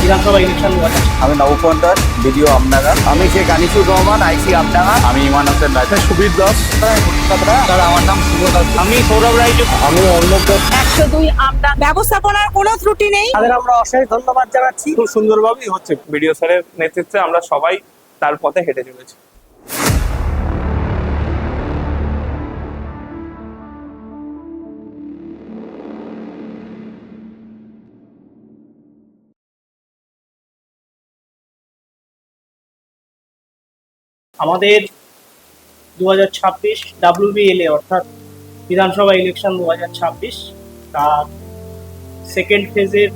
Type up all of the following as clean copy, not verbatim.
বিধানসভা ইলেকশন 2000। আমি নবকুমার দাস, ভিডিও আমনাগা। আমি শেখ আনিসুর রহমান, আইসি আমনাগা। আমি ইমান হোসেন রায়, সুবীর দাস। আমার নাম শুভ দাস। আমি সৌরভ রায়। আমি অর্ণব দাস। 102 আমরা ব্যবস্থাপনার কোনো ত্রুটি নেই। তাদের আমরা অশেষ ধন্যবাদ জানাচ্ছি। খুব সুন্দরভাবেই হচ্ছে। ভিডিও স্যারের নেতৃত্বে আমরা সবাই তার পথে হেঁটে চলেছি। আমাদের 2026 WBLA অর্থাৎ বিধানসভা ইলেকশন 2026 তার সেকেন্ড ফেজের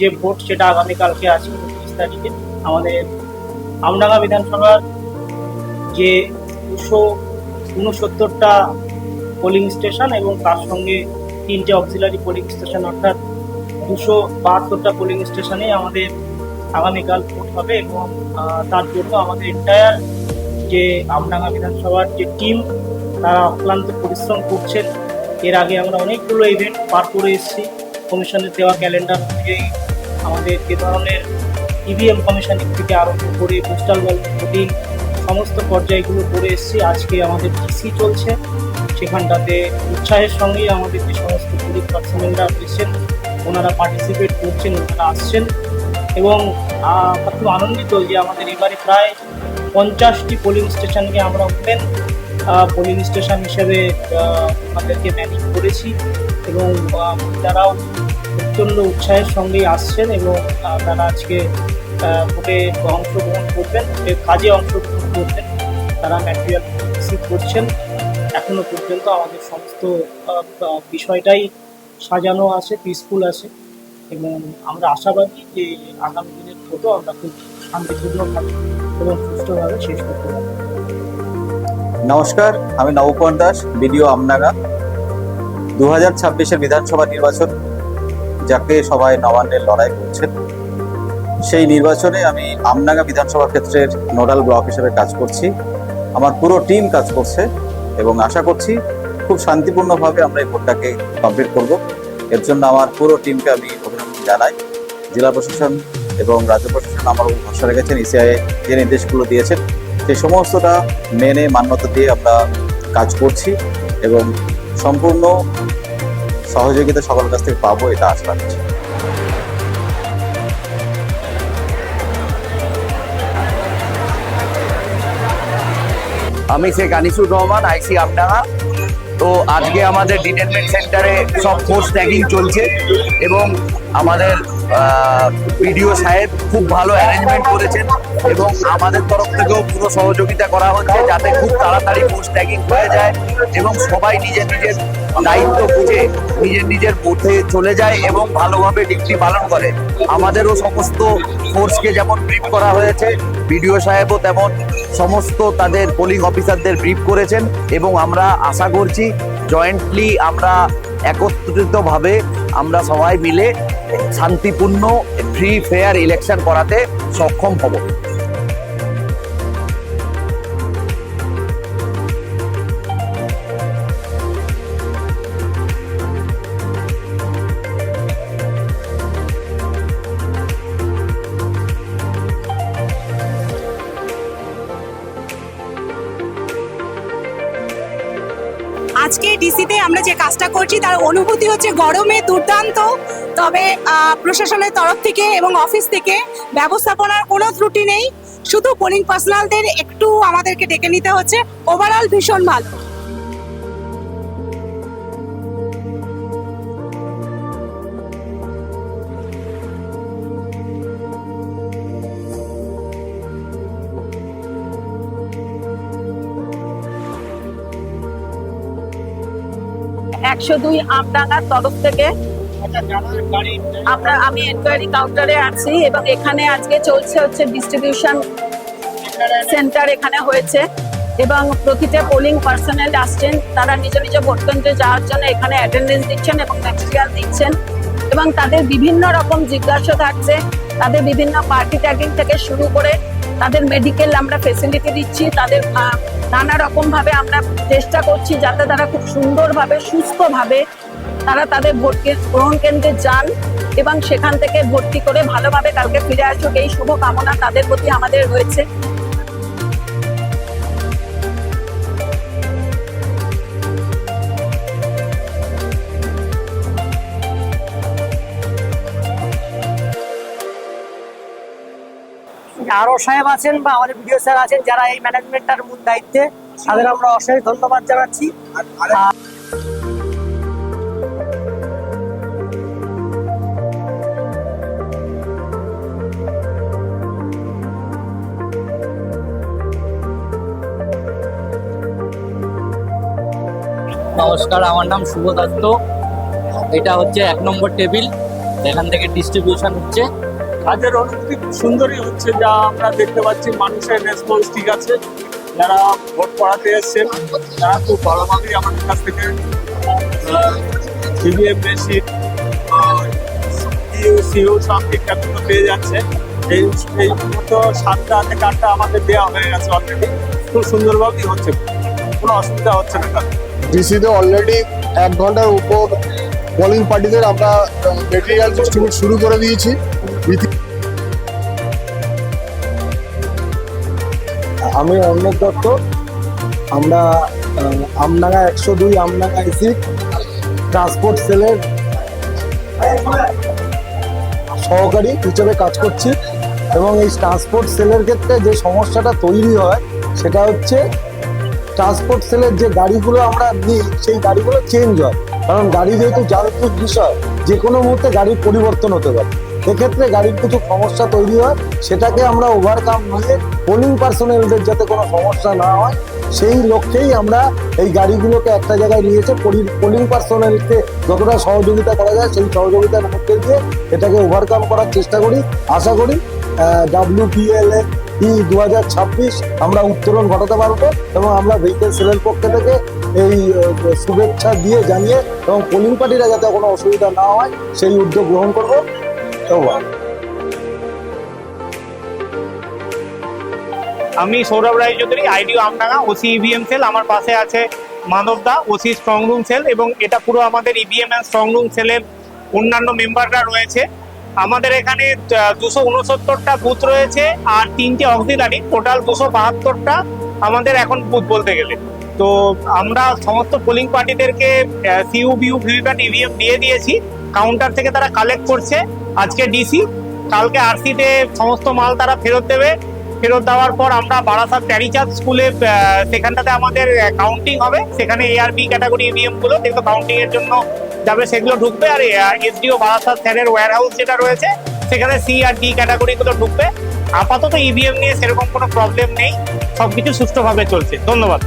যে ভোট সেটা আগামীকালকে আছে 29 তারিখে। আমাদের আমডাঙ্গা বিধানসভার যে 269টা পোলিং স্টেশন এবং তার সঙ্গে 3টে অক্সিলারি পোলিং স্টেশন অর্থাৎ 272টা পোলিং স্টেশনে আমাদের আগামীকাল ভোট হবে এবং তার জন্য আমাদের এন্টায়ার যে আমডাঙ্গা বিধানসভার যে টিম তারা অক্লান্ত পরিশ্রম করছেন। এর আগে আমরা অনেকগুলো ইভেন্ট পার করে এসেছি। কমিশনের দেওয়া ক্যালেন্ডার অনুযায়ী আমাদের যে ধরনের ইভিএম কমিশনের থেকে আরম্ভ করে পোস্টাল ব্যালট ভোটিং সমস্ত পর্যায়গুলো করে এসেছি। আজকে আমাদের ডিসি চলছে, সেখানটাতে উৎসাহের সঙ্গেই আমাদের যে সমস্ত পুলিশ পার্সোনেলরা রয়েছেন ওনারা পার্টিসিপেট করছেন, ওনারা আসছেন এবং খুব আনন্দিত যে আমাদের এবারে প্রায় 50টি পোলিং স্টেশনকে আমরা ওপেন পোলিং স্টেশন হিসেবে আমাদেরকে ম্যানেজ করেছি এবং তারাও প্রচণ্ড উৎসাহের সঙ্গেই আসছেন এবং তারা আজকে ভোটে অংশগ্রহণ করবেন, কাজে অংশগ্রহণ করবেন। তারা ম্যাটেরিয়াল রিসিভ করছেন। এখনো পর্যন্ত আমাদের সমস্ত বিষয়টাই সাজানো আছে, পিসফুল আছে এবং আমরা আশাবাদী যে আগামী দিনের ভোটও আমরা খুব শান্তিপূর্ণভাবে এবং সুষ্ঠুভাবে শেষ করতে পারব। নমস্কার, আমি নবকুমার দাস, ভিডিও আমনাগা। 2026-এর বিধানসভা নির্বাচন, যাকে সবাই নবান্নের লড়াই করছেন, সেই নির্বাচনে আমি আমনাগা বিধানসভা ক্ষেত্রের নোডাল ব্লক হিসেবে কাজ করছি। আমার পুরো টিম কাজ করছে এবং আশা করছি খুব শান্তিপূর্ণভাবে আমরা এই ভোটটাকে কমপ্লিট করব। এর জন্য আমার পুরো টিমকে আমি অভিনন্দন জানাই। জেলা প্রশাসন এবং রাজ্য প্রশাসন আমার উপর ভরসা রেখেছেন। ইসিআই যে নির্দেশগুলো দিয়েছেন সেই সমস্তটা মেনে মান্যতা দিয়ে আমরা কাজ করছি এবং সম্পূর্ণ সহযোগিতা সকলের কাছ থেকে পাবো, এটা আশা রাখছি। আমি শেখ আনিসুর রহমান, আইসি আমডাঙ্গা। তো আজকে আমাদের ডিটেনমেন্ট সেন্টারে সব ফোর্স ট্যাগিং চলছে এবং আমাদের পিডিও সাহেব খুব ভালো অ্যারেঞ্জমেন্ট করেছেন এবং আমাদের তরফ থেকেও পুরো সহযোগিতা করা হচ্ছে যাতে খুব তাড়াতাড়ি ফোর্স ট্যাগিং হয়ে যায় এবং সবাই নিজের নিজের দায়িত্ব বুঝে নিজের নিজের বুথে চলে যায় এবং ভালোভাবে ডিউটি পালন করে। আমাদেরও সমস্ত ফোর্সকে যেমন ব্রিফ করা হয়েছে, বিডিও সাহেবও তেমন সমস্ত তাদের পোলিং অফিসারদের ব্রিফ করেছেন এবং আমরা আশা করছি জয়েন্টলি আমরা একত্রিতভাবে আমরা সবাই মিলে শান্তিপূর্ণ ফ্রি ফেয়ার ইলেকশন করাতে সক্ষম হব। আজকে ডিসিতে আমরা যে কাজটা করছি তার অনুভূতি হচ্ছে গরমে দুর্দান্ত। তবে প্রশাসনের তরফ থেকে এবং অফিস থেকে ব্যবস্থাপনার কোনো ত্রুটি নেই, শুধু পোলিং পার্সোনালদের একটু আমাদেরকে ডেকে নিতে হচ্ছে। ওভারঅল ভীষণ ভালো। আমডাঙ্গার তরফ থেকে আমি এনকোয়ারি কাউন্টারে আছি এবং এখানে আজকে চলছে হচ্ছে ডিস্ট্রিবিউশন সেন্টার এখানে হয়েছে এবং প্রতিটা পোলিং পার্সোনাল আসছেন, তারা নিজ নিজ ভোট কেন্দ্রে যাওয়ার জন্য এখানে অ্যাটেন্ডেন্স দিচ্ছেন এবং ম্যাটেরিয়াল দিচ্ছেন এবং তাদের বিভিন্ন রকম জিজ্ঞাসা থাকছে। তাদের বিভিন্ন পার্টি ট্যাগিং থেকে শুরু করে তাদের মেডিকেল আমরা ফেসিলিটি দিচ্ছি, তাদের নানা রকম ভাবে আমরা চেষ্টা করছি যাতে তারা খুব সুন্দরভাবে সুস্থভাবে তারা তাদের গ্রহণ কেন্দ্রে যান এবং সেখান থেকে ভর্তি করে ভালোভাবে কালকে ফিরে আসুক, এই শুভ কামনা তাদের প্রতি আমাদের রয়েছে। আরো সাহেব আছেন বা আমাদের ভিডিও স্যার আছেন যারা এই ম্যানেজমেন্টটার মূল দায়িত্বে, তাদের আমরা অশেষ ধন্যবাদ জানাচ্ছি। নমস্কার, আমার নাম শুভ দত্ত। এটা হচ্ছে 1 নম্বর টেবিল, এখান থেকে ডিস্ট্রিবিউশন হচ্ছে। কাজের অনুভূতি খুব সুন্দরই হচ্ছে, যা আমরা দেখতে পাচ্ছি মানুষের রেসপন্স ঠিক আছে। যারা ভোট পড়াতে এসছেন তারা খুব ভালোভাবেই আমাদের কাছ থেকে ইভিএম মেশিন, সিও সব ঠিকঠাক মতো পেয়ে যাচ্ছে। এই মতো 7টা থেকে 8টা আমাদের দেওয়া হয়ে গেছে অলরেডি, খুব সুন্দরভাবেই হচ্ছে, কোনো অসুবিধা হচ্ছে না। ডিসিতে অলরেডি 1 ঘন্টার উপর পোলিং পার্টিদের আমরা মেটেরিয়াল ডিস্ট্রিবিউট শুরু করে দিয়েছি। আমি অর্ণব দত্ত, আমরা আমডাঙ্গা 102 আমডাঙ্গা আইসি ট্রান্সপোর্ট সেলের সহকারী হিসেবে কাজ করছি এবং এই ট্রান্সপোর্ট সেলের ক্ষেত্রে যে সমস্যাটা তৈরি হয় সেটা হচ্ছে ট্রান্সপোর্ট সেলের যে গাড়িগুলো আমরা নিই সেই গাড়িগুলো চেঞ্জ হয়, কারণ গাড়ি যেহেতু যান্ত্রিক বিষয়, যে কোনো মুহূর্তে গাড়ির পরিবর্তন হতে পারে। এক্ষেত্রে গাড়ির কিছু সমস্যা তৈরি হয়, সেটাকে আমরা ওভারকাম নিয়ে পোলিং পার্সোনেলদের যাতে কোনো সমস্যা না হয় সেই লক্ষ্যেই আমরা এই গাড়িগুলোকে একটা জায়গায় নিয়ে এসে পোলিং পার্সোনেলকে যতটা সহযোগিতা করা যায় সেই সহযোগিতার মধ্যে দিয়ে এটাকে ওভারকাম করার চেষ্টা করি। আশা করি WPLA 2026 আমরা উত্তরণ ঘটাতে পারবো এবং আমরা ভেহিকেল সেলের পক্ষ থেকে এই শুভেচ্ছা দিয়ে জানিয়ে এবং পোলিং পার্টিরা যাতে কোনো অসুবিধা না হয় সেই উদ্যোগ গ্রহণ করবো। আমি সৌরভ রায়চৌধুরী, আইডিও আমডাঙ্গা, ওসি ইভিএম সেল। আমার পাশে আছে মানব দা, ওসি স্ট্রং রুম সেল, এবং এটা পুরো আমাদের ইভিএম এন্ড স্ট্রং রুম সেলের অন্যান্য মেম্বাররা রয়েছে। আমাদের এখানে 269টা বুথ রয়েছে আর 3টে অক্সিলারি, টোটাল 272টা আমাদের এখন বুথ বলতে গেলে। তো আমরা সমস্ত পোলিং পার্টিদেরকে সিইউ বিউ ভিভিপ্যাট ইভিএম দিয়ে দিয়েছি, কাউন্টার থেকে তারা কালেক্ট করছে। আজকে ডিসি, কালকে আরসিতে সমস্ত মাল তারা ফেরত দেবে। ফেরত দেওয়ার পর আমরা বারাসাত প্যারিচাঁদ স্কুলে সেখানটাতে আমাদের কাউন্টিং হবে, সেখানে ARB ক্যাটাগরি ইভিএম গুলো যেগুলো কাউন্টিং এর জন্য যাবে সেগুলো ঢুকবে, আর SDO বারাসাত স্যারের ওয়্যার হাউস যেটা রয়েছে সেখানে C আর D ক্যাটাগরি গুলো ঢুকবে। আপাতত ইভিএম নিয়ে সেরকম কোনো প্রবলেম নেই, সবকিছু সুষ্ঠুভাবে চলছে। ধন্যবাদ।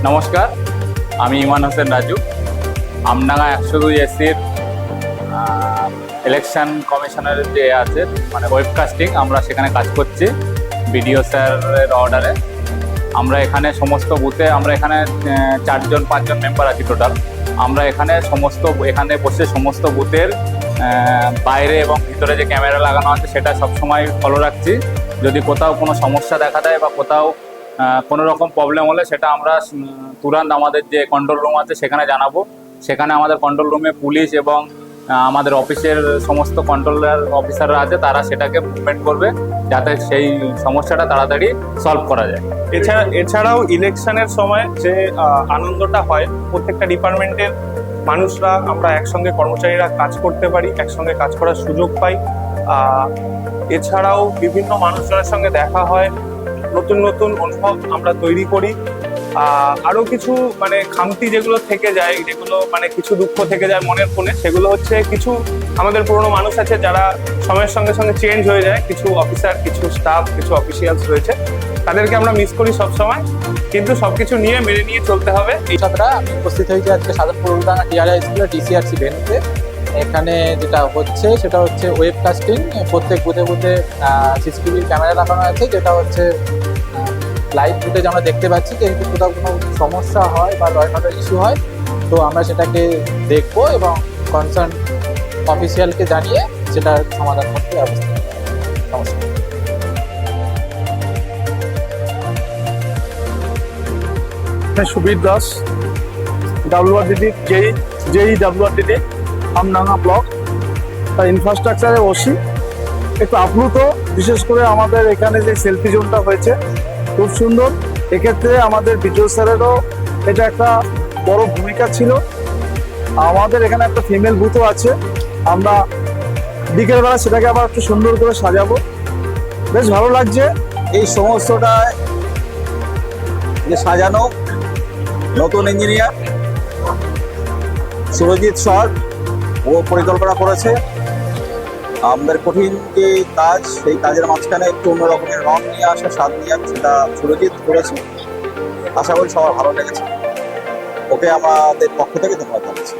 নমস্কার, আমি ইমান হোসেন রাজু, আমডাঙ্গা 102 এসির ইলেকশন কমিশনের যে আছে মানে ওয়েবকাস্টিং, আমরা সেখানে কাজ করছি বিডিও স্যারের অর্ডারে। আমরা এখানে সমস্ত বুথে, আমরা এখানে 4-5জন মেম্বার আছি টোটাল। আমরা এখানে বসে সমস্ত বুথের বাইরে এবং ভিতরে যে ক্যামেরা লাগানো আছে সেটা সবসময় ফলো রাখছি। যদি কোথাও কোনো সমস্যা দেখা দেয় বা কোথাও কোনো রকম প্রবলেম হলে সেটা আমরা তুরন্ত আমাদের যে কন্ট্রোল রুম আছে সেখানে জানাবো। সেখানে আমাদের কন্ট্রোল রুমে পুলিশ এবং আমাদের অফিসের সমস্ত কন্ট্রোলার অফিসাররা আছে, তারা সেটাকে মুভমেন্ট করবে যাতে সেই সমস্যাটা তাড়াতাড়ি সলভ করা যায়। এছাড়াও ইলেকশনের সময় যে আনন্দটা হয়, প্রত্যেকটা ডিপার্টমেন্টের মানুষরা আমরা একসঙ্গে কর্মচারীরা কাজ করতে পারি, একসঙ্গে কাজ করার সুযোগ পাই। এছাড়াও বিভিন্ন মানুষজনের সঙ্গে দেখা হয়, নতুন নতুন অনুভব আমরা তৈরি করি। আরো কিছু মানে খামতি যেগুলো থেকে যায়, যেগুলো মানে কিছু দুঃখ থেকে যায় মনের কোণে, সেগুলো হচ্ছে কিছু আমাদের পুরনো মানুষ আছে যারা সময়ের সঙ্গে সঙ্গে চেঞ্জ হয়ে যায়, কিছু অফিসার, কিছু স্টাফ, কিছু অফিসিয়ালস রয়েছে, তাদেরকে আমরা মিস করি সবসময়, কিন্তু সবকিছু নিয়ে মেনে নিয়ে চলতে হবে। এই ছাত্রা আমি উপস্থিত হয়েছি আজকে সাদরপুরডাঙ্গা টিআরআই স্কুলের DCRC ভেন্যুতে। এখানে যেটা হচ্ছে সেটা হচ্ছে ওয়েবকাস্টিং। প্রত্যেক বুথে বুথে CCTV ক্যামেরা লাগানো আছে, যেটা হচ্ছে লাইভ ফুটেজ আমরা দেখতে পাচ্ছি যে যদি কোথাও কোনো সমস্যা হয় বা ল অ্যান্ড অর্ডার ইস্যু হয় তো আমরা সেটাকে দেখবো এবং কনসার্ন অফিসিয়ালকে জানিয়ে সেটার সমাধান করতে ব্যবস্থা। নমস্কার। मैं Subir Das WRDD JE WRDD Amdanga block তার ইনফ্রাস্ট্রাকচারে ওসি একটু আপ্লুত, বিশেষ করে আমাদের এখানে যে সেলফি জোনটা হয়েছে খুব সুন্দর। এক্ষেত্রে আমাদের বিজয় স্যারেরও এটা একটা বড় ভূমিকা ছিল। আমাদের এখানে একটা ফিমেল বুথও আছে, আমরা বিকেলবেলা সেটাকে আবার একটু সুন্দর করে সাজাবো, বেশ ভালো লাগছে। এই সমস্তটা যে সাজানো নতুন ইঞ্জিনিয়ার সুরজিৎ স্যার ও পরিকল্পনা করেছে। আমাদের কঠিন যে কাজ, সেই কাজের মাঝখানে একটু অন্য রকমের রং নিয়ে আসা, স্বাদ নিয়ে আসা, সেটা সুরজিৎ করেছে। আশা করি সবার ভালো লেগেছে। ওকে আমাদের পক্ষ থেকে ধন্যবাদ জানাচ্ছি।